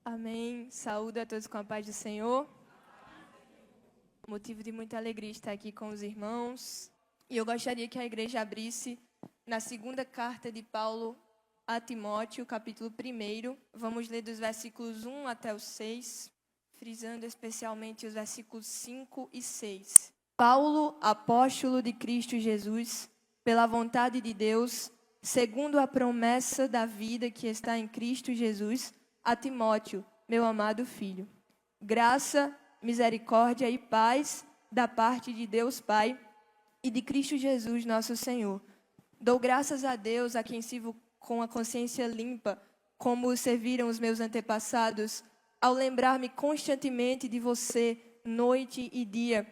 Amém. Saúdo a todos com a paz do Senhor. Motivo de muita alegria estar aqui com os irmãos. E eu gostaria que a igreja abrisse na segunda carta de Paulo a Timóteo, capítulo 1. Vamos ler dos versículos 1 até o 6, frisando especialmente os versículos 5 e 6. Paulo, apóstolo de Cristo Jesus, pela vontade de Deus, segundo a promessa da vida que está em Cristo Jesus, a Timóteo, meu amado filho. Graça, misericórdia e paz da parte de Deus Pai e de Cristo Jesus, nosso Senhor. Dou graças a Deus, a quem sirvo com a consciência limpa, como serviram os meus antepassados, ao lembrar-me constantemente de você, noite e dia,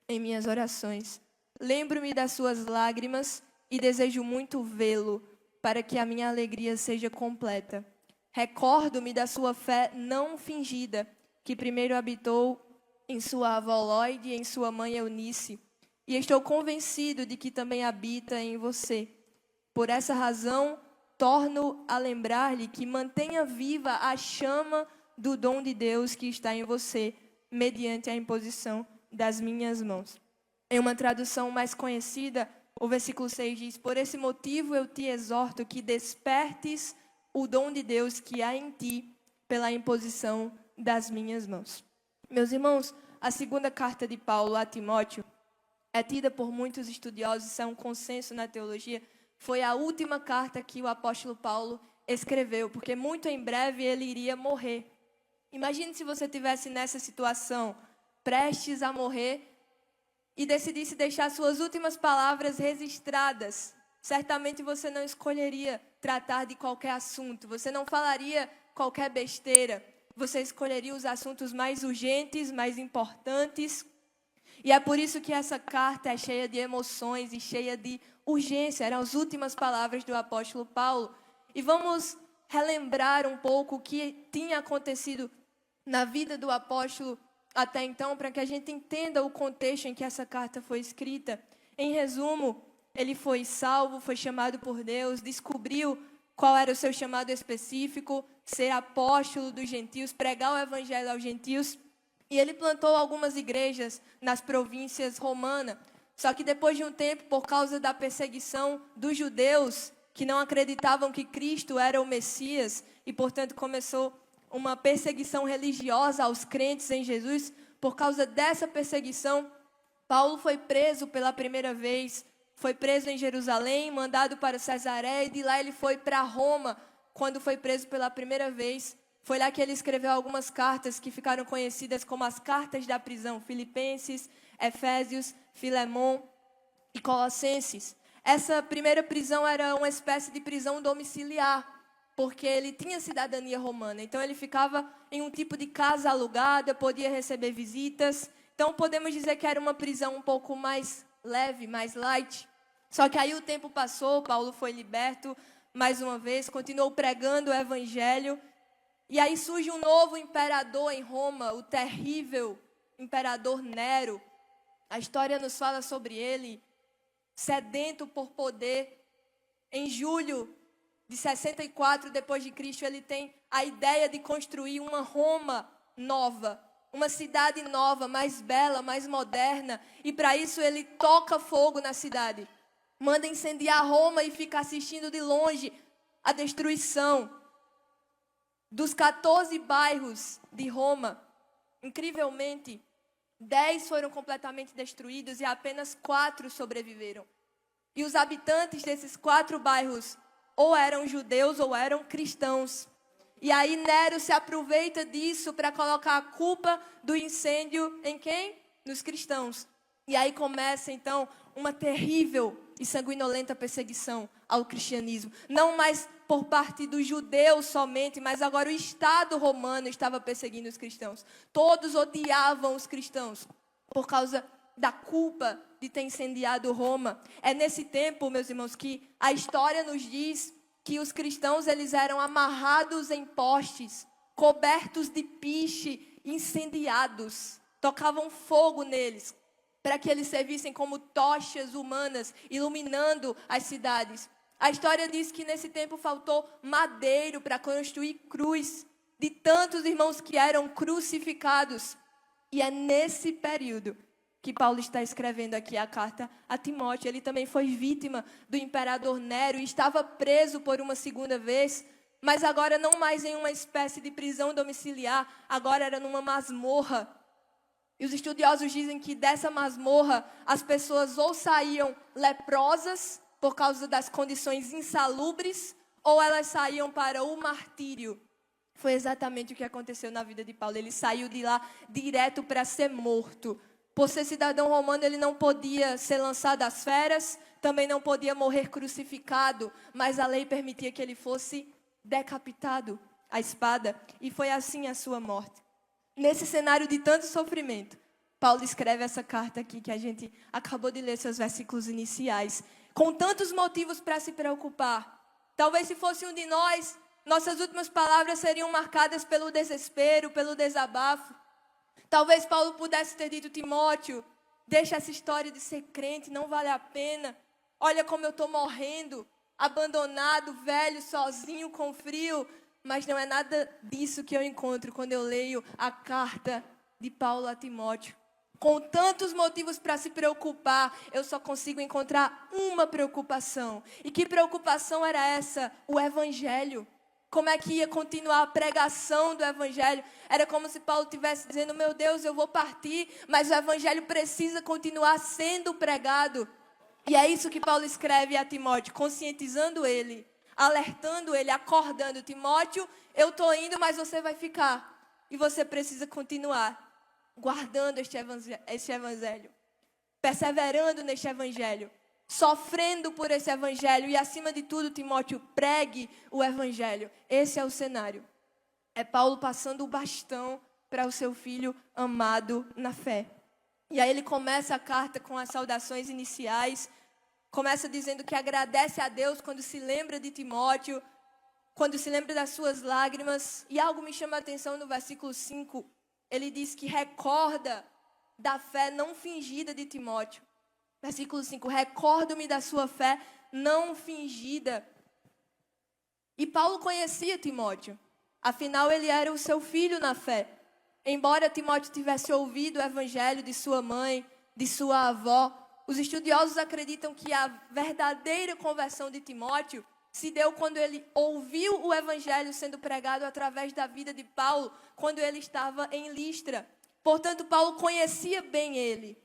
em minhas orações. Lembro-me das suas lágrimas e desejo muito vê-lo, para que a minha alegria seja completa. Recordo-me da sua fé não fingida, que primeiro habitou em sua avó Lóide e em sua mãe Eunice, e estou convencido de que também habita em você. Por essa razão, torno a lembrar-lhe que mantenha viva a chama do dom de Deus que está em você, mediante a imposição das minhas mãos. Em uma tradução mais conhecida, o versículo 6 diz: por esse motivo eu te exorto que despertes o dom de Deus que há em ti pela imposição das minhas mãos. Meus irmãos, a segunda carta de Paulo a Timóteo é tida por muitos estudiosos, isso é um consenso na teologia, foi a última carta que o apóstolo Paulo escreveu, porque muito em breve ele iria morrer. Imagine se você estivesse nessa situação, prestes a morrer, e decidisse deixar suas últimas palavras registradas. Certamente você não escolheria tratar de qualquer assunto, você não falaria qualquer besteira, você escolheria os assuntos mais urgentes, mais importantes. E é por isso que essa carta é cheia de emoções e cheia de urgência. Eram as últimas palavras do apóstolo Paulo. E vamos relembrar um pouco o que tinha acontecido na vida do apóstolo até então, para que a gente entenda o contexto em que essa carta foi escrita. Em resumo, ele foi salvo, foi chamado por Deus, descobriu qual era o seu chamado específico, ser apóstolo dos gentios, pregar o evangelho aos gentios. E ele plantou algumas igrejas nas províncias romanas. Só que depois de um tempo, por causa da perseguição dos judeus, que não acreditavam que Cristo era o Messias, e portanto começou uma perseguição religiosa aos crentes em Jesus, por causa dessa perseguição, Paulo foi preso pela primeira vez, foi preso em Jerusalém, mandado para Cesareia, e de lá ele foi para Roma, quando foi preso pela primeira vez. Foi lá que ele escreveu algumas cartas que ficaram conhecidas como as cartas da prisão, Filipenses, Efésios, Filemon e Colossenses. Essa primeira prisão era uma espécie de prisão domiciliar, porque ele tinha cidadania romana, então ele ficava em um tipo de casa alugada, podia receber visitas. Então podemos dizer que era uma prisão um pouco mais leve, mais light. Só que aí o tempo passou, Paulo foi liberto mais uma vez, continuou pregando o evangelho. E aí surge um novo imperador em Roma, o terrível imperador Nero. A história nos fala sobre ele, sedento por poder. Em julho de 64 depois de Cristo, ele tem a ideia de construir uma Roma nova, uma cidade nova, mais bela, mais moderna. E para isso ele toca fogo na cidade. Manda incendiar Roma e fica assistindo de longe a destruição dos 14 bairros de Roma. Incrivelmente, 10 foram completamente destruídos e apenas 4 sobreviveram. E os habitantes desses 4 bairros ou eram judeus ou eram cristãos. E aí Nero se aproveita disso para colocar a culpa do incêndio em quem? Nos cristãos. E aí começa então uma terrível e sanguinolenta perseguição ao cristianismo. Não mais por parte dos judeus somente, mas agora o Estado romano estava perseguindo os cristãos. Todos odiavam os cristãos por causa da culpa de ter incendiado Roma. É nesse tempo, meus irmãos, que a história nos diz que os cristãos eles eram amarrados em postes, cobertos de piche, incendiados. Tocavam fogo neles, para que eles servissem como tochas humanas, iluminando as cidades. A história diz que nesse tempo faltou madeiro para construir cruz. de tantos irmãos que eram crucificados. E é nesse período que Paulo está escrevendo aqui a carta a Timóteo. Ele também foi vítima do imperador Nero e estava preso por uma segunda vez, mas agora não mais em uma espécie de prisão domiciliar, agora era numa masmorra. E os estudiosos dizem que dessa masmorra as pessoas ou saíam leprosas por causa das condições insalubres, ou elas saíam para o martírio. Foi exatamente o que aconteceu na vida de Paulo. Ele saiu de lá direto para ser morto. Por ser cidadão romano, ele não podia ser lançado às feras, também não podia morrer crucificado, mas a lei permitia que ele fosse decapitado à espada, e foi assim a sua morte. Nesse cenário de tanto sofrimento, Paulo escreve essa carta aqui que a gente acabou de ler, seus versículos iniciais, com tantos motivos para se preocupar. Talvez se fosse um de nós, nossas últimas palavras seriam marcadas pelo desespero, pelo desabafo. Talvez Paulo pudesse ter dito: Timóteo, deixa essa história de ser crente, não vale a pena. Olha como eu estou morrendo, abandonado, velho, sozinho, com frio. Mas não é nada disso que eu encontro quando eu leio a carta de Paulo a Timóteo. Com tantos motivos para se preocupar, eu só consigo encontrar uma preocupação. E que preocupação era essa? O Evangelho. Como é que ia continuar a pregação do Evangelho? Era como se Paulo estivesse dizendo: meu Deus, eu vou partir, mas o Evangelho precisa continuar sendo pregado. E é isso que Paulo escreve a Timóteo, conscientizando ele, alertando ele, acordando: Timóteo, eu estou indo, mas você vai ficar. E você precisa continuar guardando este Evangelho, perseverando neste Evangelho, sofrendo por esse Evangelho e, acima de tudo, Timóteo, pregue o Evangelho. Esse é o cenário. É Paulo passando o bastão para o seu filho amado na fé. E aí ele começa a carta com as saudações iniciais, começa dizendo que agradece a Deus quando se lembra de Timóteo, quando se lembra das suas lágrimas. E algo me chama a atenção no versículo 5, ele diz que recorda da fé não fingida de Timóteo. Versículo 5, recordo-me da sua fé não fingida. E Paulo conhecia Timóteo, afinal ele era o seu filho na fé. Embora Timóteo tivesse ouvido o evangelho de sua mãe, de sua avó, os estudiosos acreditam que a verdadeira conversão de Timóteo se deu quando ele ouviu o evangelho sendo pregado através da vida de Paulo, quando ele estava em Listra. Portanto, Paulo conhecia bem ele.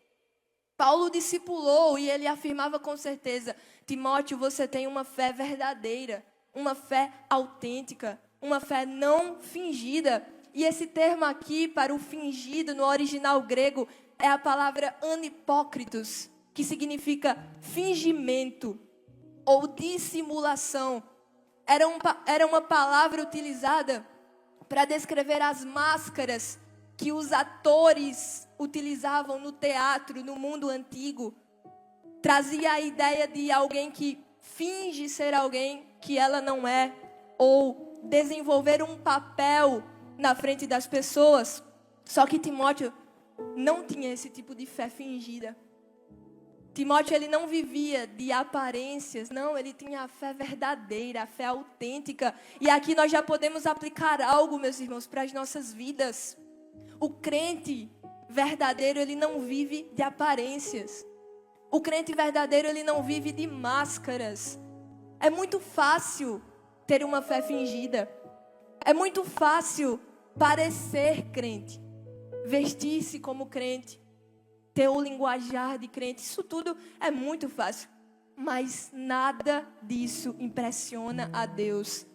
Paulo o discipulou e ele afirmava com certeza: Timóteo, você tem uma fé verdadeira, uma fé autêntica, uma fé não fingida. E esse termo aqui, para o fingido, no original grego, é a palavra anipócritos, que significa fingimento ou dissimulação. Era uma palavra utilizada para descrever as máscaras que os atores utilizavam no teatro, no mundo antigo. Trazia a ideia de alguém que finge ser alguém que ela não é, ou desenvolver um papel na frente das pessoas. Só que Timóteo não tinha esse tipo de fé fingida. Timóteo, ele não vivia de aparências, não, ele tinha a fé verdadeira, a fé autêntica. E aqui nós já podemos aplicar algo, meus irmãos, para as nossas vidas. O crente verdadeiro, ele não vive de aparências. O crente verdadeiro, ele não vive de máscaras. É muito fácil ter uma fé fingida. É muito fácil parecer crente, vestir-se como crente, ter o linguajar de crente. Isso tudo é muito fácil. Mas nada disso impressiona a Deus.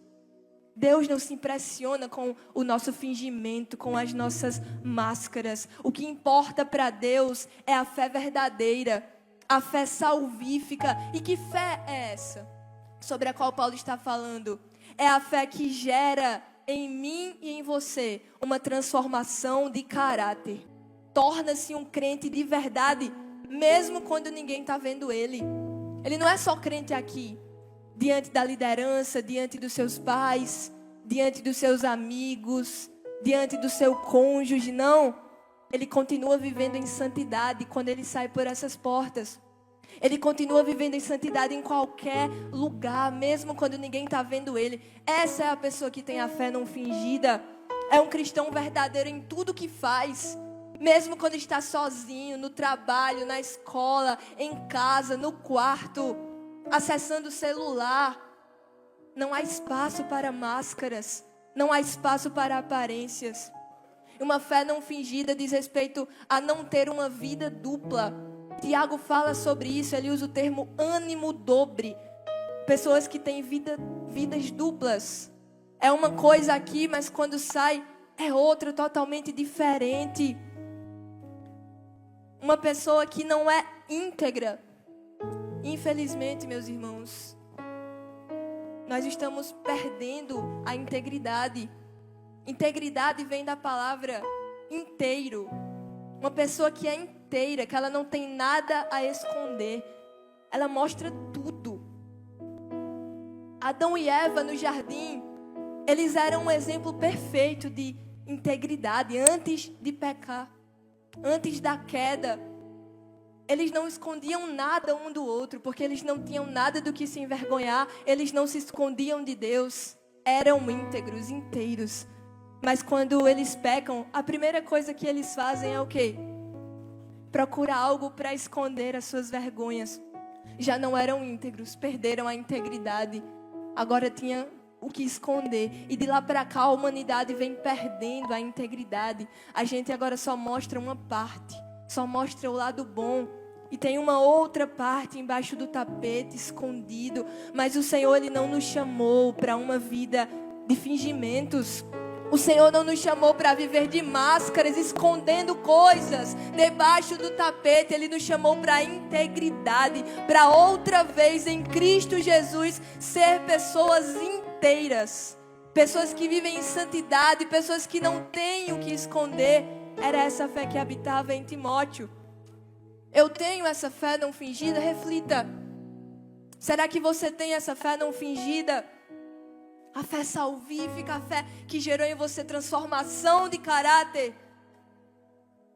Deus não se impressiona com o nosso fingimento, com as nossas máscaras. O que importa para Deus é a fé verdadeira, a fé salvífica. E que fé é essa sobre a qual Paulo está falando? É a fé que gera em mim e em você uma transformação de caráter. Torna-se um crente de verdade, mesmo quando ninguém está vendo ele. Ele não é só crente aqui, diante da liderança, diante dos seus pais, diante dos seus amigos, diante do seu cônjuge, não. Ele continua vivendo em santidade quando ele sai por essas portas. Ele continua vivendo em santidade em qualquer lugar, mesmo quando ninguém está vendo ele. Essa é a pessoa que tem a fé não fingida. é um cristão verdadeiro em tudo que faz. Mesmo quando está sozinho, no trabalho, na escola, em casa, no quarto, acessando o celular. Não há espaço para máscaras. Não há espaço para aparências. Uma fé não fingida diz respeito a não ter uma vida dupla. Tiago fala sobre isso, ele usa o termo ânimo dobre. Pessoas que têm vidas duplas. É uma coisa aqui, mas quando sai é outra totalmente diferente. Uma pessoa que não é íntegra. Infelizmente, meus irmãos, nós estamos perdendo a integridade. Integridade vem da palavra inteiro. Uma pessoa que é inteira, que ela não tem nada a esconder. Ela mostra tudo. Adão e Eva no jardim, eles eram um exemplo perfeito de integridade antes de pecar. Antes da queda, eles não escondiam nada um do outro, porque eles não tinham nada do que se envergonhar, eles não se escondiam de Deus, eram íntegros, inteiros. Mas quando eles pecam, a primeira coisa que eles fazem é o quê? Procura algo para esconder as suas vergonhas. Já não eram íntegros, perderam a integridade, agora tinha o que esconder. E de lá para cá a humanidade vem perdendo a integridade. A gente agora só mostra uma parte, só mostra o lado bom. E tem uma outra parte embaixo do tapete, escondido. Mas o Senhor, Ele não nos chamou para uma vida de fingimentos. O Senhor não nos chamou para viver de máscaras, escondendo coisas debaixo do tapete. Ele nos chamou para a integridade, para outra vez em Cristo Jesus ser pessoas inteiras, pessoas que vivem em santidade, pessoas que não têm o que esconder. Era essa fé que habitava em Timóteo. Eu tenho essa fé não fingida? Reflita. Será que você tem essa fé não fingida? A fé salvífica, a fé que gerou em você transformação de caráter?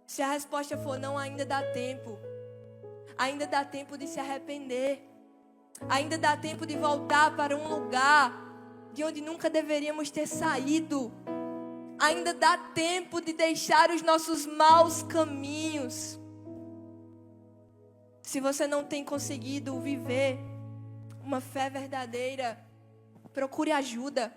Se a resposta for não, ainda dá tempo. Ainda dá tempo de se arrepender. Ainda dá tempo de voltar para um lugar de onde nunca deveríamos ter saído. Ainda dá tempo de deixar os nossos maus caminhos. Se você não tem conseguido viver uma fé verdadeira, procure ajuda.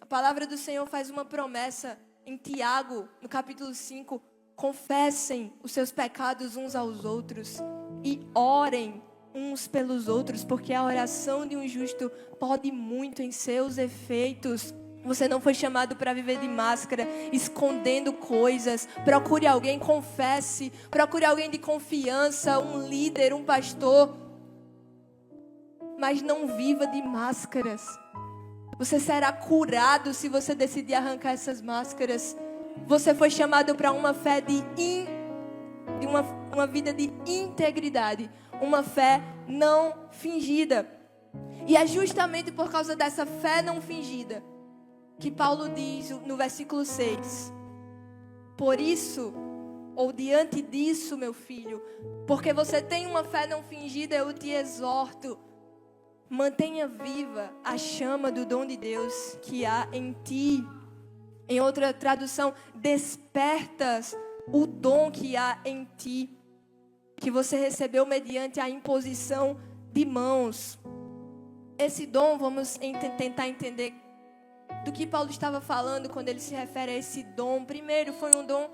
A palavra do Senhor faz uma promessa em Tiago, no capítulo 5. Confessem os seus pecados uns aos outros e orem uns pelos outros, porque a oração de um justo pode muito em seus efeitos. Você não foi chamado para viver de máscara, escondendo coisas. Procure alguém, confesse. Procure alguém de confiança, um líder, um pastor. Mas não viva de máscaras. Você será curado se você decidir arrancar essas máscaras. Você foi chamado para uma fé uma vida de integridade. Uma fé não fingida. E é justamente por causa dessa fé não fingida que Paulo diz no versículo 6. Por isso, ou diante disso, meu filho, porque você tem uma fé não fingida, eu te exorto. Mantenha viva a chama do dom de Deus que há em ti. Em outra tradução, despertas o dom que há em ti, que você recebeu mediante a imposição de mãos. Esse dom, vamos tentar entender do que Paulo estava falando quando ele se refere a esse dom. Primeiro, foi um dom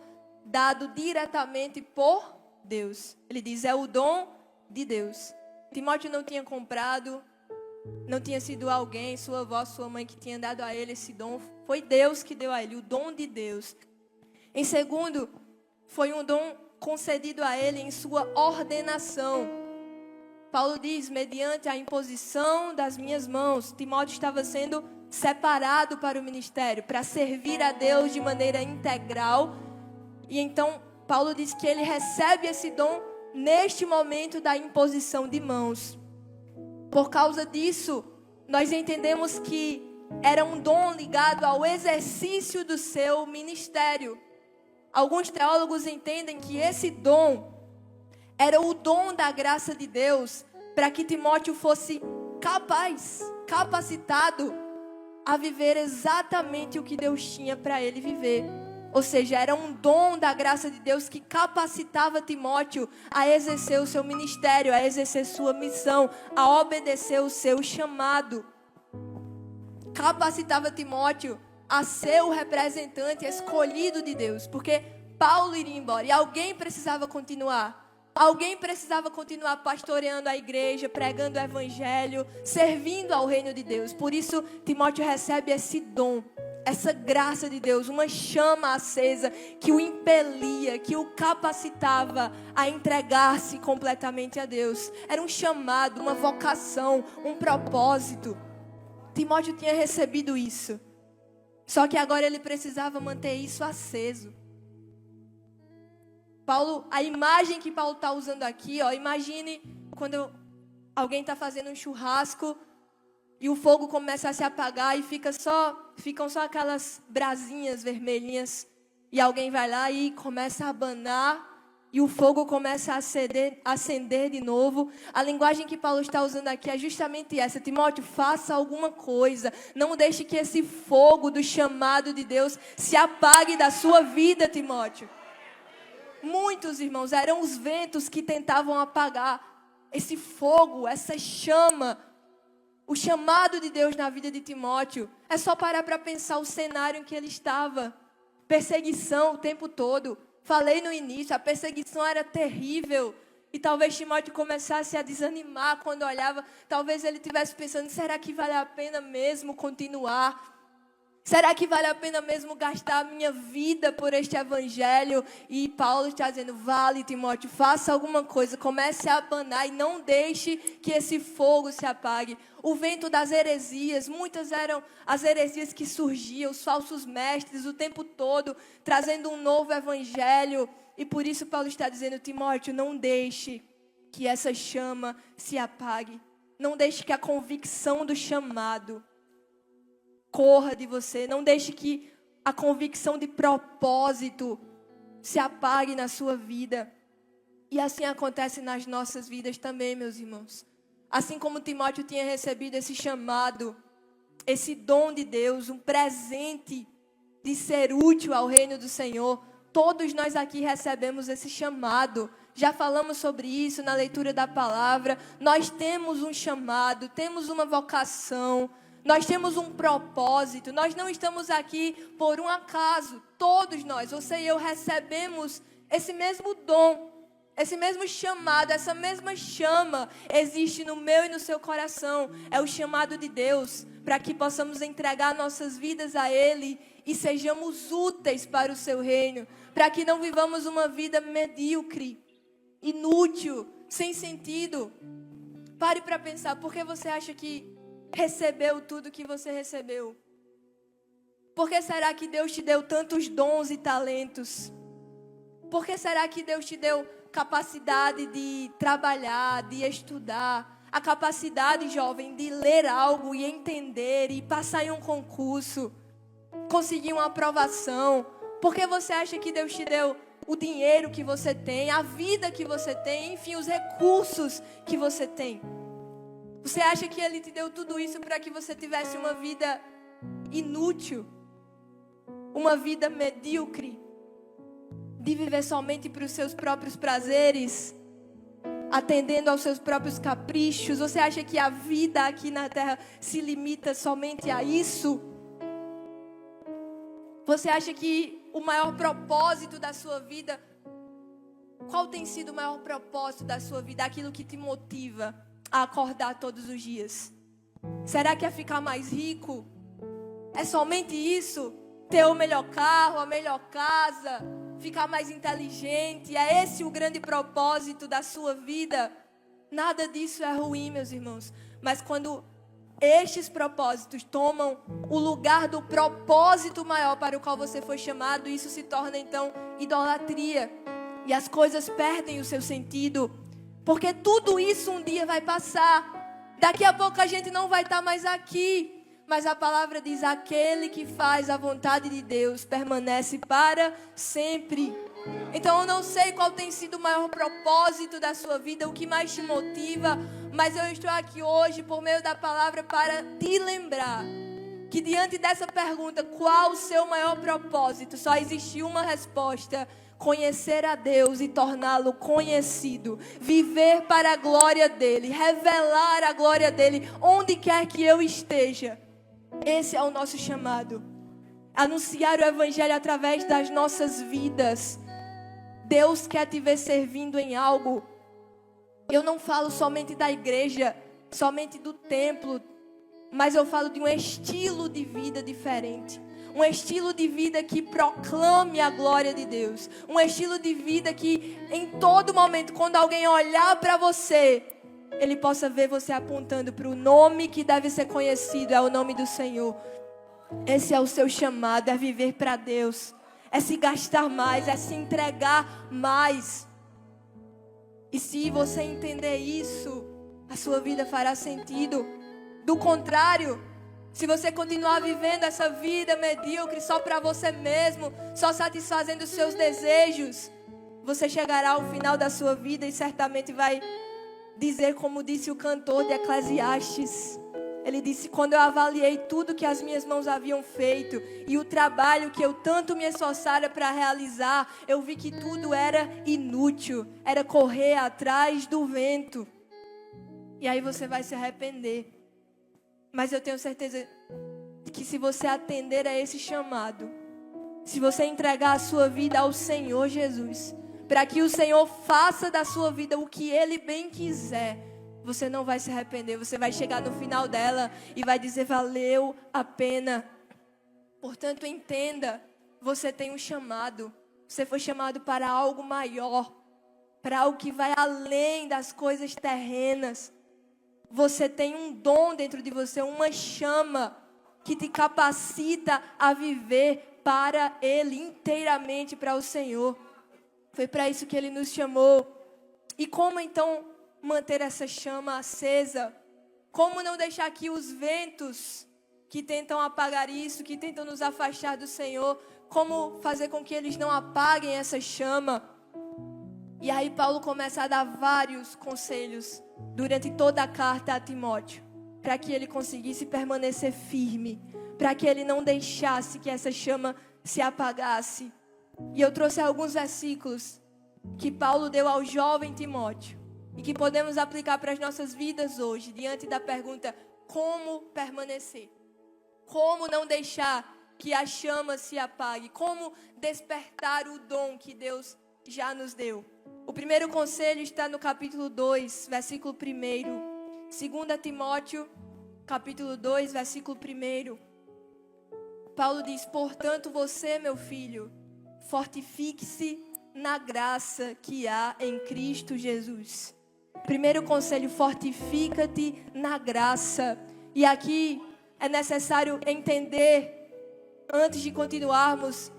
dado diretamente por Deus. Ele diz, é o dom de Deus. Timóteo não tinha comprado, não tinha sido alguém, sua avó, sua mãe que tinha dado a ele esse dom. Foi Deus que deu a ele, o dom de Deus. Em segundo, foi um dom concedido a ele em sua ordenação. Paulo diz, mediante a imposição das minhas mãos. Timóteo estava sendo separado para o ministério, para servir a Deus de maneira integral. E então, Paulo diz que ele recebe esse dom neste momento da imposição de mãos. Por causa disso, nós entendemos que era um dom ligado ao exercício do seu ministério. Alguns teólogos entendem que esse dom era o dom da graça de Deus para que Timóteo fosse capacitado a viver exatamente o que Deus tinha para ele viver. Ou seja, era um dom da graça de Deus que capacitava Timóteo a exercer o seu ministério, a exercer sua missão, a obedecer o seu chamado. Capacitava Timóteo a ser o representante escolhido de Deus, porque Paulo iria embora e alguém precisava continuar. Alguém precisava continuar pastoreando a igreja, pregando o evangelho, servindo ao reino de Deus. Por isso, Timóteo recebe esse dom, essa graça de Deus, uma chama acesa que o impelia, que o capacitava a entregar-se completamente a Deus. Era um chamado, uma vocação, um propósito. Timóteo tinha recebido isso. Só que agora ele precisava manter isso aceso. Paulo, a imagem que Paulo está usando aqui, imagine quando alguém está fazendo um churrasco e o fogo começa a se apagar e ficam só aquelas brasinhas vermelhinhas. E alguém vai lá e começa a abanar e o fogo começa a acender de novo. A linguagem que Paulo está usando aqui é justamente essa. Timóteo, faça alguma coisa. Não deixe que esse fogo do chamado de Deus se apague da sua vida, Timóteo. Muitos, irmãos, eram os ventos que tentavam apagar esse fogo, essa chama. O chamado de Deus na vida de Timóteo. É só parar para pensar o cenário em que ele estava. Perseguição o tempo todo. Falei no início, a perseguição era terrível. E talvez Timóteo começasse a desanimar quando olhava. Talvez ele estivesse pensando, será que vale a pena mesmo continuar? Será que vale a pena mesmo gastar a minha vida por este evangelho? E Paulo está dizendo, vale, Timóteo, faça alguma coisa. Comece a abanar e não deixe que esse fogo se apague. O vento das heresias, muitas eram as heresias que surgiam, os falsos mestres o tempo todo, trazendo um novo evangelho. E por isso Paulo está dizendo, Timóteo, não deixe que essa chama se apague. Não deixe que a convicção do chamado corra de você. Não deixe que a convicção de propósito se apague na sua vida. E assim acontece nas nossas vidas também, meus irmãos. Assim como Timóteo tinha recebido esse chamado, esse dom de Deus, um presente de ser útil ao reino do Senhor, todos nós aqui recebemos esse chamado. Já falamos sobre isso na leitura da palavra. Nós temos um chamado, temos uma vocação, nós temos um propósito. Nós não estamos aqui por um acaso. Todos nós, você e eu, recebemos esse mesmo dom, esse mesmo chamado, essa mesma chama existe no meu e no seu coração. É o chamado de Deus para que possamos entregar nossas vidas a Ele e sejamos úteis para o seu reino, para que não vivamos uma vida medíocre, inútil, sem sentido. Pare para pensar, por que você acha que recebeu tudo que você recebeu? Por que será que Deus te deu tantos dons e talentos? Por que será que Deus te deu capacidade de trabalhar, de estudar, a capacidade, jovem, de ler algo e entender e passar em um concurso, conseguir uma aprovação? Por que você acha que Deus te deu o dinheiro que você tem, a vida que você tem, enfim, os recursos que você tem? Você acha que Ele te deu tudo isso para que você tivesse uma vida inútil? Uma vida medíocre? De viver somente para os seus próprios prazeres? Atendendo aos seus próprios caprichos? Você acha que a vida aqui na terra se limita somente a isso? Você acha que o maior propósito da sua vida... Qual tem sido o maior propósito da sua vida? Aquilo que te motiva a acordar todos os dias? Será que é ficar mais rico? É somente isso? Ter o melhor carro, a melhor casa, ficar mais inteligente? É esse o grande propósito da sua vida? Nada disso é ruim, meus irmãos. Mas quando estes propósitos tomam o lugar do propósito maior para o qual você foi chamado, isso se torna então idolatria. E as coisas perdem o seu sentido. Porque tudo isso um dia vai passar. Daqui a pouco a gente não vai estar mais aqui. Mas a palavra diz, aquele que faz a vontade de Deus permanece para sempre. Então eu não sei qual tem sido o maior propósito da sua vida, o que mais te motiva. Mas eu estou aqui hoje por meio da palavra para te lembrar que diante dessa pergunta, qual o seu maior propósito, só existe uma resposta: conhecer a Deus e torná-lo conhecido, viver para a glória dele, revelar a glória dele onde quer que eu esteja. Esse é o nosso chamado. Anunciar o evangelho através das nossas vidas. Deus quer te ver servindo em algo. Eu não falo somente da igreja, somente do templo, mas eu falo de um estilo de vida diferente. Um estilo de vida que proclame a glória de Deus. Um estilo de vida que em todo momento, quando alguém olhar para você, ele possa ver você apontando para o nome que deve ser conhecido, é o nome do Senhor. Esse é o seu chamado, é viver para Deus. É se gastar mais, é se entregar mais. E se você entender isso, a sua vida fará sentido. Do contrário, se você continuar vivendo essa vida medíocre só para você mesmo, só satisfazendo os seus desejos, você chegará ao final da sua vida e certamente vai dizer como disse o cantor de Eclesiastes. Ele disse: quando eu avaliei tudo que as minhas mãos haviam feito e o trabalho que eu tanto me esforçara para realizar, eu vi que tudo era inútil, era correr atrás do vento. E aí você vai se arrepender. Mas eu tenho certeza de que se você atender a esse chamado, se você entregar a sua vida ao Senhor Jesus, para que o Senhor faça da sua vida o que Ele bem quiser, você não vai se arrepender. Você vai chegar no final dela e vai dizer: valeu a pena. Portanto, entenda, você tem um chamado. Você foi chamado para algo maior, para algo que vai além das coisas terrenas. Você tem um dom dentro de você, uma chama que te capacita a viver para Ele, inteiramente para o Senhor. Foi para isso que Ele nos chamou. E como então manter essa chama acesa? Como não deixar que os ventos que tentam apagar isso, que tentam nos afastar do Senhor, como fazer com que eles não apaguem essa chama? E aí Paulo começa a dar vários conselhos durante toda a carta a Timóteo, para que ele conseguisse permanecer firme, para que ele não deixasse que essa chama se apagasse. E eu trouxe alguns versículos que Paulo deu ao jovem Timóteo e que podemos aplicar para as nossas vidas hoje, diante da pergunta: como permanecer? Como não deixar que a chama se apague? Como despertar o dom que Deus já nos deu? O primeiro conselho está no capítulo 2, versículo 1. 2 Timóteo, capítulo 2, versículo 1. Paulo diz: portanto, você, meu filho, fortifique-se na graça que há em Cristo Jesus. Primeiro conselho: fortifica-te na graça. E aqui é necessário entender, antes de continuarmos,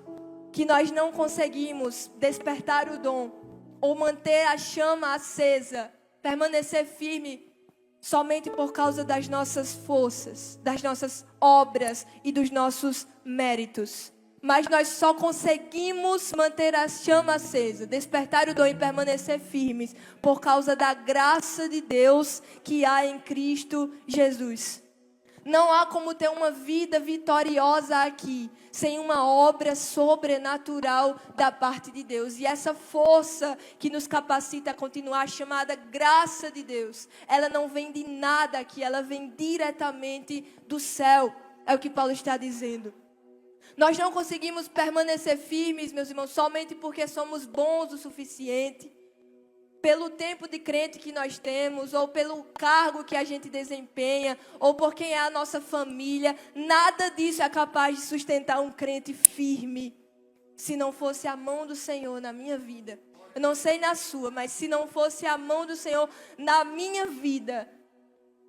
que nós não conseguimos despertar o dom ou manter a chama acesa, permanecer firme, somente por causa das nossas forças, das nossas obras e dos nossos méritos. Mas nós só conseguimos manter a chama acesa, despertar o dom e permanecer firmes por causa da graça de Deus que há em Cristo Jesus. Não há como ter uma vida vitoriosa aqui sem uma obra sobrenatural da parte de Deus. E essa força que nos capacita a continuar, chamada graça de Deus, ela não vem de nada aqui, ela vem diretamente do céu. É o que Paulo está dizendo. Nós não conseguimos permanecer firmes, meus irmãos, somente porque somos bons o suficiente, pelo tempo de crente que nós temos, ou pelo cargo que a gente desempenha, ou por quem é a nossa família. Nada disso é capaz de sustentar um crente firme, se não fosse a mão do Senhor na minha vida. Eu não sei na sua, mas se não fosse a mão do Senhor na minha vida,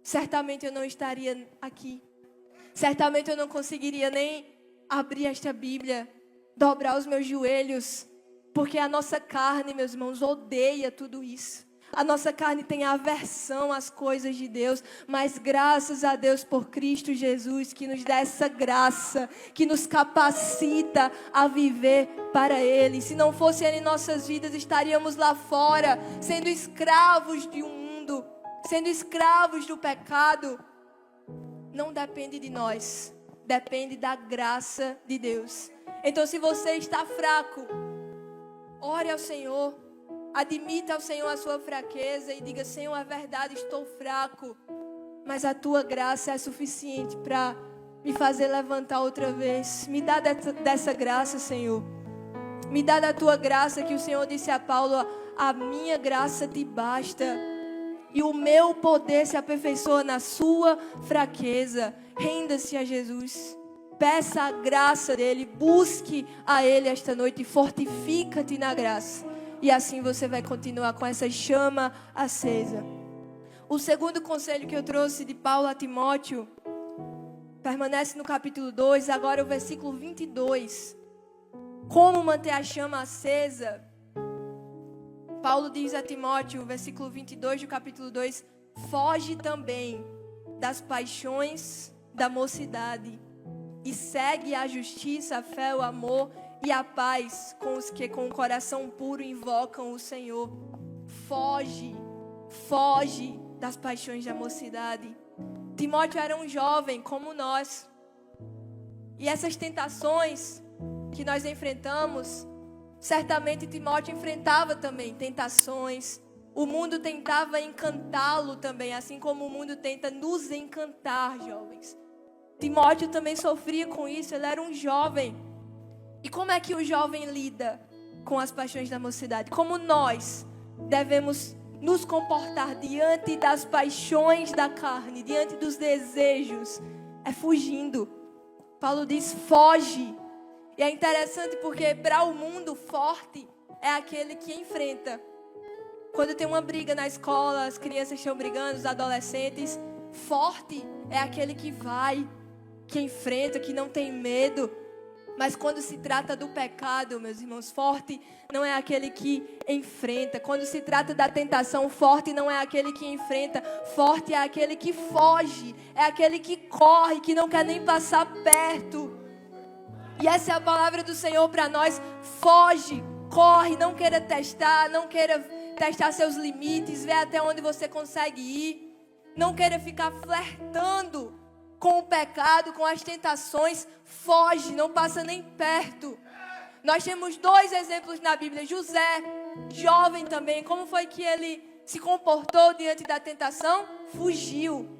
certamente eu não estaria aqui. Certamente eu não conseguiria nem abrir esta Bíblia, dobrar os meus joelhos, porque a nossa carne, meus irmãos, odeia tudo isso. A nossa carne tem aversão às coisas de Deus, mas graças a Deus por Cristo Jesus, que nos dá essa graça, que nos capacita a viver para Ele. Se não fosse Ele em nossas vidas, estaríamos lá fora, sendo escravos de um mundo, sendo escravos do pecado. Não depende de nós, depende da graça de Deus. Então, se você está fraco, ore ao Senhor, admita ao Senhor a sua fraqueza e diga: Senhor, é verdade, estou fraco, mas a tua graça é suficiente para me fazer levantar outra vez. Me dá dessa graça, Senhor. Me dá da tua graça, que o Senhor disse a Paulo: a minha graça te basta. E o meu poder se aperfeiçoa na sua fraqueza. Renda-se a Jesus. Peça a graça dele. Busque a ele esta noite. E fortifica-te na graça. E assim você vai continuar com essa chama acesa. O segundo conselho que eu trouxe de Paulo a Timóteo permanece no capítulo 2. Agora o versículo 22. Como manter a chama acesa? Paulo diz a Timóteo, versículo 22 do capítulo 2: foge também das paixões da mocidade e segue a justiça, a fé, o amor e a paz com os que com o coração puro invocam o Senhor. Foge das paixões da mocidade. Timóteo era um jovem como nós. E essas tentações que nós enfrentamos, certamente Timóteo enfrentava também tentações. O mundo tentava encantá-lo também, assim como o mundo tenta nos encantar, jovens. Timóteo também sofria com isso, ele era um jovem. E como é que o jovem lida com as paixões da mocidade? Como nós devemos nos comportar diante das paixões da carne, diante dos desejos? É fugindo. Paulo diz: foge. E é interessante porque para o mundo, forte é aquele que enfrenta. Quando tem uma briga na escola, as crianças estão brigando, os adolescentes, forte é aquele que vai, que enfrenta, que não tem medo. Mas quando se trata do pecado, meus irmãos, forte não é aquele que enfrenta. Quando se trata da tentação, forte não é aquele que enfrenta. Forte é aquele que foge, é aquele que corre, que não quer nem passar perto. E essa é a palavra do Senhor para nós. Foge, corre, não queira testar seus limites, ver até onde você consegue ir. Não queira ficar flertando com o pecado, com as tentações. Foge, não passa nem perto. Nós temos 2 exemplos na Bíblia. José, jovem também, como foi que ele se comportou diante da tentação? Fugiu.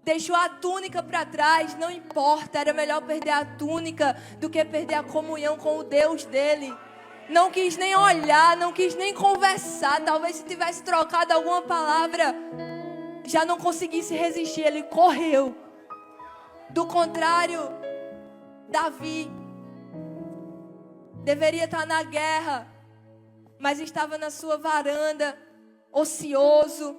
Deixou a túnica para trás, não importa, era melhor perder a túnica do que perder a comunhão com o Deus dele. Não quis nem olhar, não quis nem conversar. Talvez se tivesse trocado alguma palavra, já não conseguisse resistir, ele correu. Do contrário, Davi deveria estar na guerra, mas estava na sua varanda, ocioso.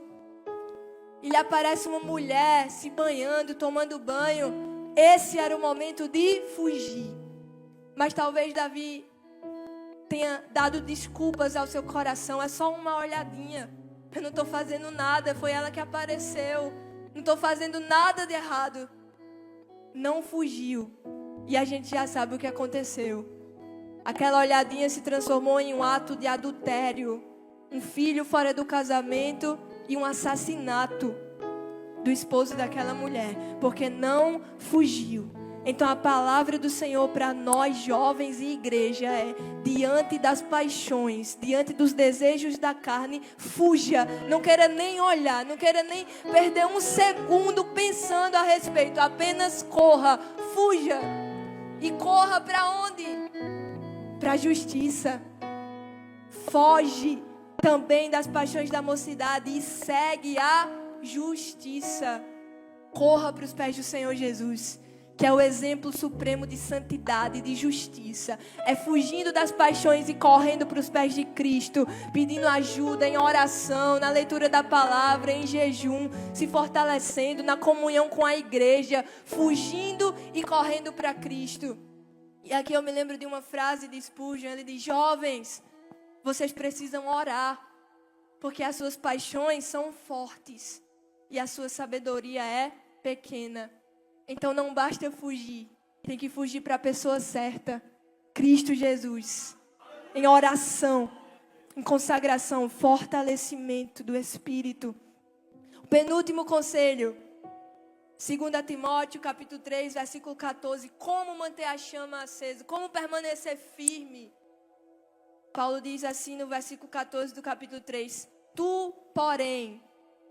E lhe aparece uma mulher se banhando, tomando banho. Esse era o momento de fugir. Mas talvez Davi tenha dado desculpas ao seu coração. É só uma olhadinha. Eu não estou fazendo nada, foi ela que apareceu. Não estou fazendo nada de errado. Não fugiu. E a gente já sabe o que aconteceu. Aquela olhadinha se transformou em um ato de adultério. Um filho fora do casamento e um assassinato do esposo daquela mulher, porque não fugiu. Então a palavra do Senhor para nós jovens e igreja é: diante das paixões, diante dos desejos da carne, fuja. Não queira nem olhar, não queira nem perder um segundo pensando a respeito. Apenas corra, fuja. E corra para onde? Para a justiça. Foge também das paixões da mocidade e segue a justiça. Corra para os pés do Senhor Jesus, que é o exemplo supremo de santidade e de justiça. É fugindo das paixões e correndo para os pés de Cristo, pedindo ajuda em oração, na leitura da palavra, em jejum, se fortalecendo na comunhão com a igreja, fugindo e correndo para Cristo. E aqui eu me lembro de uma frase de Spurgeon. Ele diz: jovens, vocês precisam orar, porque as suas paixões são fortes e a sua sabedoria é pequena. Então não basta fugir, tem que fugir para a pessoa certa, Cristo Jesus. Em oração, em consagração, fortalecimento do Espírito. O penúltimo conselho: 2 Timóteo, capítulo 3, versículo 14. Como manter a chama acesa? Como permanecer firme? Paulo diz assim no versículo 14 do capítulo 3. Tu, porém,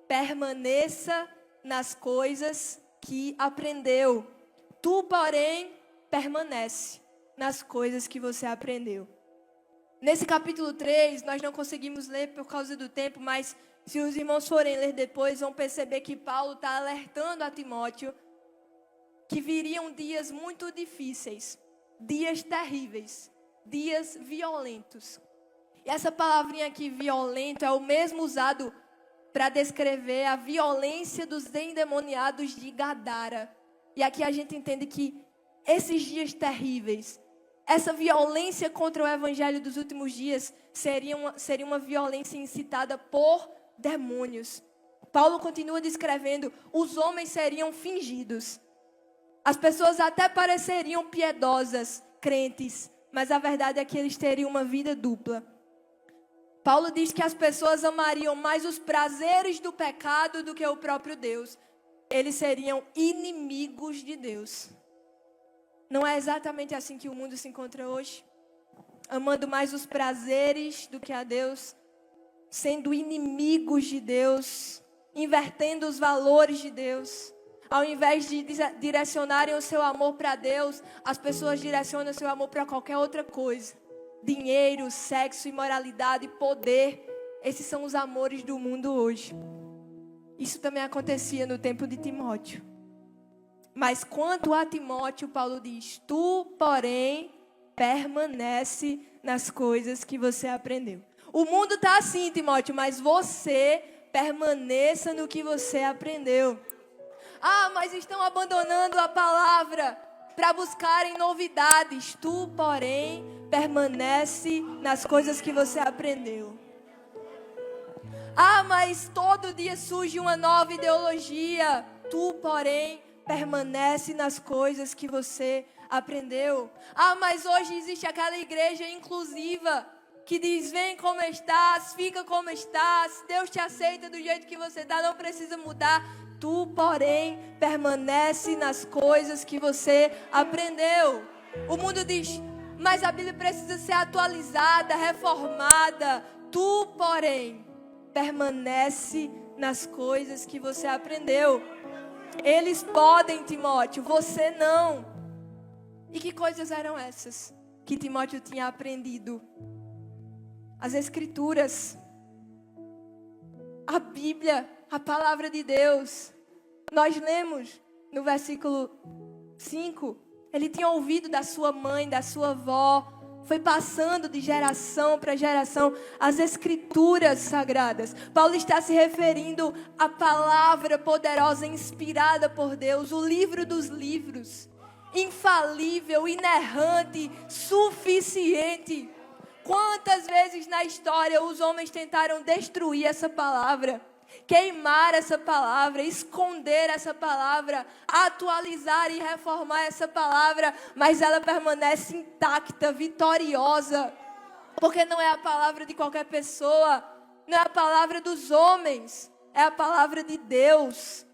permaneça nas coisas que aprendeu. Tu, porém, permanece nas coisas que você aprendeu. Nesse capítulo 3, nós não conseguimos ler por causa do tempo, mas se os irmãos forem ler depois, vão perceber que Paulo está alertando a Timóteo que viriam dias muito difíceis, dias terríveis, dias violentos. E essa palavrinha aqui, violento, é o mesmo usado para descrever a violência dos endemoniados de Gadara. E aqui a gente entende que esses dias terríveis, essa violência contra o evangelho dos últimos dias, seria uma violência incitada por demônios. Paulo continua descrevendo, os homens seriam fingidos. As pessoas até pareceriam piedosas, crentes, mas a verdade é que eles teriam uma vida dupla. Paulo diz que as pessoas amariam mais os prazeres do pecado do que o próprio Deus. Eles seriam inimigos de Deus. Não é exatamente assim que o mundo se encontra hoje? Amando mais os prazeres do que a Deus, sendo inimigos de Deus, invertendo os valores de Deus. Ao invés de direcionarem o seu amor para Deus, as pessoas direcionam o seu amor para qualquer outra coisa. Dinheiro, sexo, imoralidade, poder. Esses são os amores do mundo hoje. Isso também acontecia no tempo de Timóteo. Mas quanto a Timóteo, Paulo diz, tu, porém, permanece nas coisas que você aprendeu. O mundo está assim, Timóteo, mas você permaneça no que você aprendeu. Ah, mas estão abandonando a palavra para buscarem novidades. Tu, porém, permanece nas coisas que você aprendeu. Ah, mas todo dia surge uma nova ideologia. Tu, porém, permanece nas coisas que você aprendeu. Ah, mas hoje existe aquela igreja inclusiva que diz, vem como estás, fica como estás, Deus te aceita do jeito que você está, não precisa mudar. Tu, porém, permanece nas coisas que você aprendeu. O mundo diz, mas a Bíblia precisa ser atualizada, reformada. Tu, porém, permanece nas coisas que você aprendeu. Eles podem, Timóteo, você não. E que coisas eram essas que Timóteo tinha aprendido? As Escrituras, a Bíblia, a palavra de Deus. Nós lemos no versículo 5, ele tinha ouvido da sua mãe, da sua avó, foi passando de geração para geração as Escrituras sagradas. Paulo está se referindo à palavra poderosa, inspirada por Deus, o livro dos livros, infalível, inerrante, suficiente. Quantas vezes na história os homens tentaram destruir essa palavra, queimar essa palavra, esconder essa palavra, atualizar e reformar essa palavra, mas ela permanece intacta, vitoriosa, porque não é a palavra de qualquer pessoa, não é a palavra dos homens, é a palavra de Deus.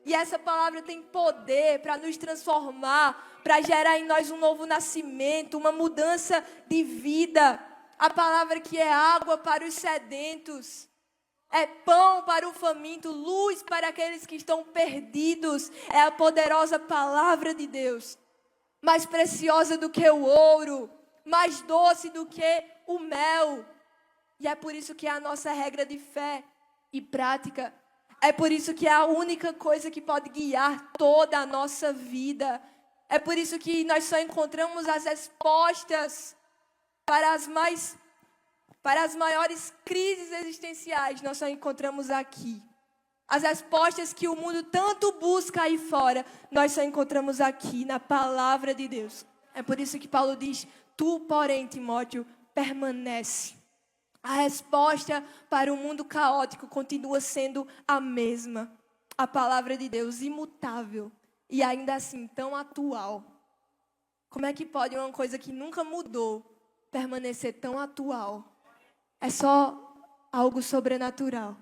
E essa palavra tem poder para nos transformar, para gerar em nós um novo nascimento, uma mudança de vida. A palavra que é água para os sedentos, é pão para o faminto, luz para aqueles que estão perdidos. É a poderosa palavra de Deus, mais preciosa do que o ouro, mais doce do que o mel. E é por isso que é a nossa regra de fé e prática. É por isso que é a única coisa que pode guiar toda a nossa vida. É por isso que nós só encontramos as respostas para as maiores crises existenciais, nós só encontramos aqui. As respostas que o mundo tanto busca aí fora, nós só encontramos aqui, na palavra de Deus. É por isso que Paulo diz, tu, porém, Timóteo, permanece. A resposta para o mundo caótico continua sendo a mesma. A palavra de Deus, imutável e ainda assim tão atual. Como é que pode uma coisa que nunca mudou permanecer tão atual? É só algo sobrenatural.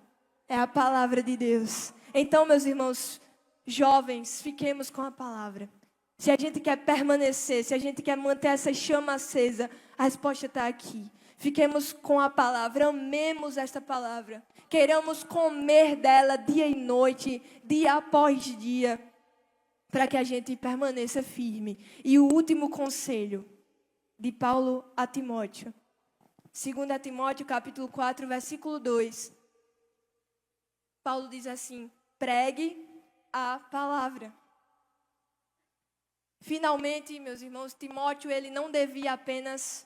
É a palavra de Deus. Então, meus irmãos, Jovens, fiquemos com a palavra. Se a gente quer permanecer, se a gente quer manter essa chama acesa, a resposta está aqui. Fiquemos com a palavra, amemos esta palavra. Queiramos comer dela dia e noite, dia após dia, para que a gente permaneça firme. E o último conselho de Paulo a Timóteo. 2 Timóteo, capítulo 4, versículo 2. Paulo diz assim: pregue a palavra. Finalmente, meus irmãos, Timóteo, ele não devia apenas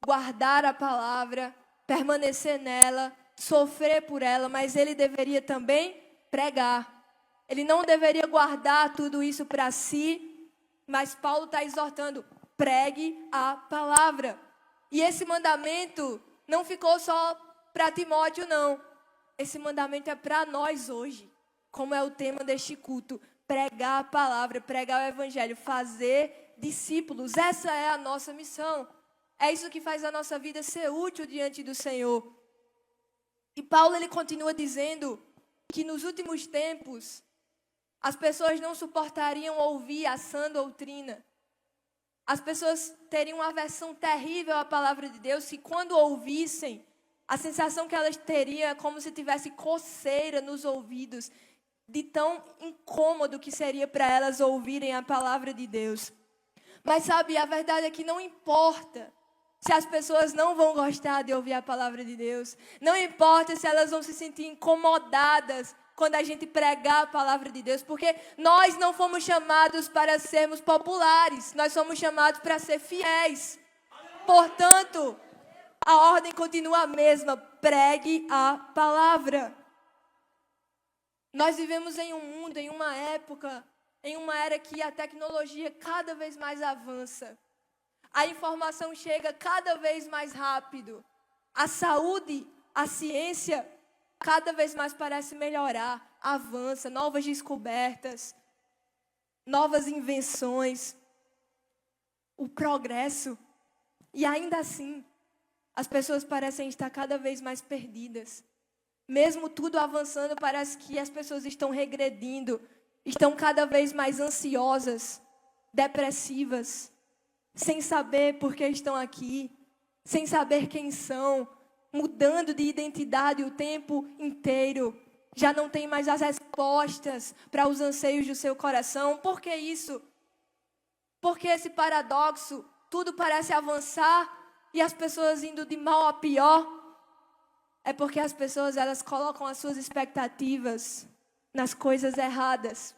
guardar a palavra, permanecer nela, sofrer por ela, mas ele deveria também pregar. Ele não deveria guardar tudo isso para si, mas Paulo está exortando: pregue a palavra. E esse mandamento não ficou só para Timóteo, não. Esse mandamento é para nós hoje, como é o tema deste culto. Pregar a palavra, pregar o evangelho, fazer discípulos. Essa é a nossa missão. É isso que faz a nossa vida ser útil diante do Senhor. E Paulo, ele continua dizendo que nos últimos tempos, as pessoas não suportariam ouvir a sã doutrina. As pessoas teriam uma aversão terrível à palavra de Deus, que quando ouvissem, a sensação que elas teriam é como se tivesse coceira nos ouvidos, de tão incômodo que seria para elas ouvirem a palavra de Deus. Mas sabe, a verdade é que não importa se as pessoas não vão gostar de ouvir a palavra de Deus. Não importa se elas vão se sentir incomodadas quando a gente pregar a palavra de Deus. Porque nós não fomos chamados para sermos populares. Nós somos chamados para ser fiéis. Portanto, a ordem continua a mesma. Pregue a palavra. Nós vivemos em um mundo, em uma época, em uma era que a tecnologia cada vez mais avança. A informação chega cada vez mais rápido. A saúde, a ciência, cada vez mais parece melhorar, avança, novas descobertas, novas invenções, o progresso. E ainda assim, as pessoas parecem estar cada vez mais perdidas. Mesmo tudo avançando, parece que as pessoas estão regredindo, estão cada vez mais ansiosas, depressivas, sem saber por que estão aqui, sem saber quem são, mudando de identidade o tempo inteiro. Já não tem mais as respostas para os anseios do seu coração. Por que isso? Porque esse paradoxo, tudo parece avançar e as pessoas indo de mal a pior. É porque as pessoas, elas colocam as suas expectativas nas coisas erradas.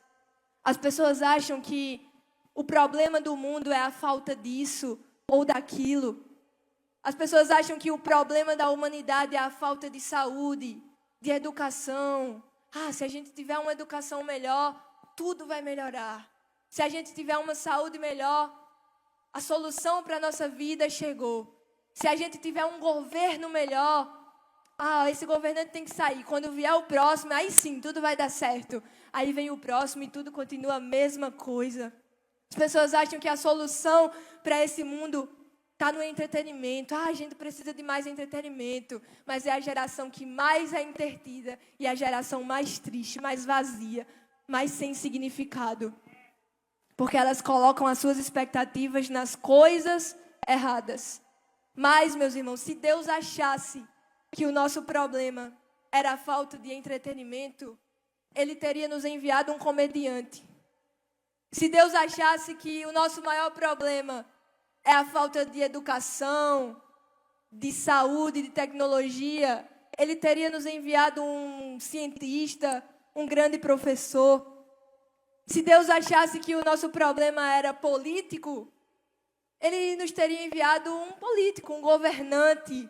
As pessoas acham que o problema do mundo é a falta disso ou daquilo. As pessoas acham que o problema da humanidade é a falta de saúde, de educação. Se a gente tiver uma educação melhor, tudo vai melhorar. Se a gente tiver uma saúde melhor, a solução para a nossa vida chegou. Se a gente tiver um governo melhor, esse governante tem que sair. Quando vier o próximo, aí sim, tudo vai dar certo. Aí vem o próximo e tudo continua a mesma coisa. As pessoas acham que a solução para esse mundo está no entretenimento. A gente precisa de mais entretenimento. Mas é a geração que mais é entretida e a geração mais triste, mais vazia, mais sem significado. Porque elas colocam as suas expectativas nas coisas erradas. Mas, meus irmãos, se Deus achasse que o nosso problema era a falta de entretenimento, Ele teria nos enviado um comediante. Se Deus achasse que o nosso maior problema é a falta de educação, de saúde, de tecnologia, Ele teria nos enviado um cientista, um grande professor. Se Deus achasse que o nosso problema era político, Ele nos teria enviado um político, um governante.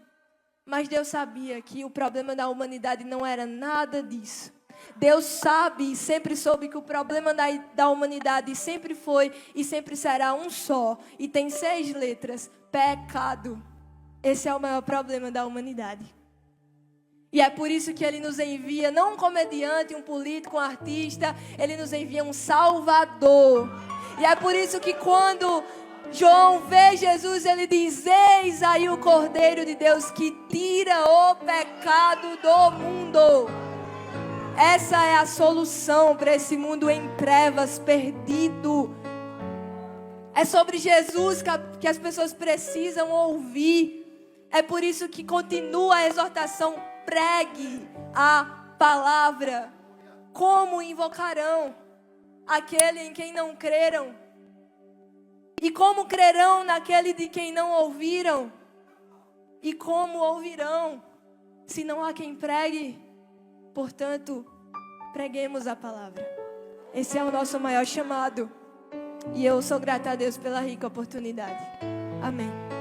Mas Deus sabia que o problema da humanidade não era nada disso. Deus sabe e sempre soube que o problema da humanidade sempre foi e sempre será um só. E tem 6 letras: pecado. Esse é o maior problema da humanidade. E é por isso que Ele nos envia, não um comediante, um político, um artista. Ele nos envia um Salvador. E é por isso que quando João vê Jesus, ele diz: eis aí o Cordeiro de Deus que tira o pecado do mundo. Essa é a solução para esse mundo em trevas, perdido. É sobre Jesus que as pessoas precisam ouvir. É por isso que continua a exortação: pregue a palavra. Como invocarão aquele em quem não creram? E como crerão naquele de quem não ouviram? E como ouvirão se não há quem pregue? Portanto, preguemos a palavra. Esse é o nosso maior chamado. E eu sou grata a Deus pela rica oportunidade. Amém.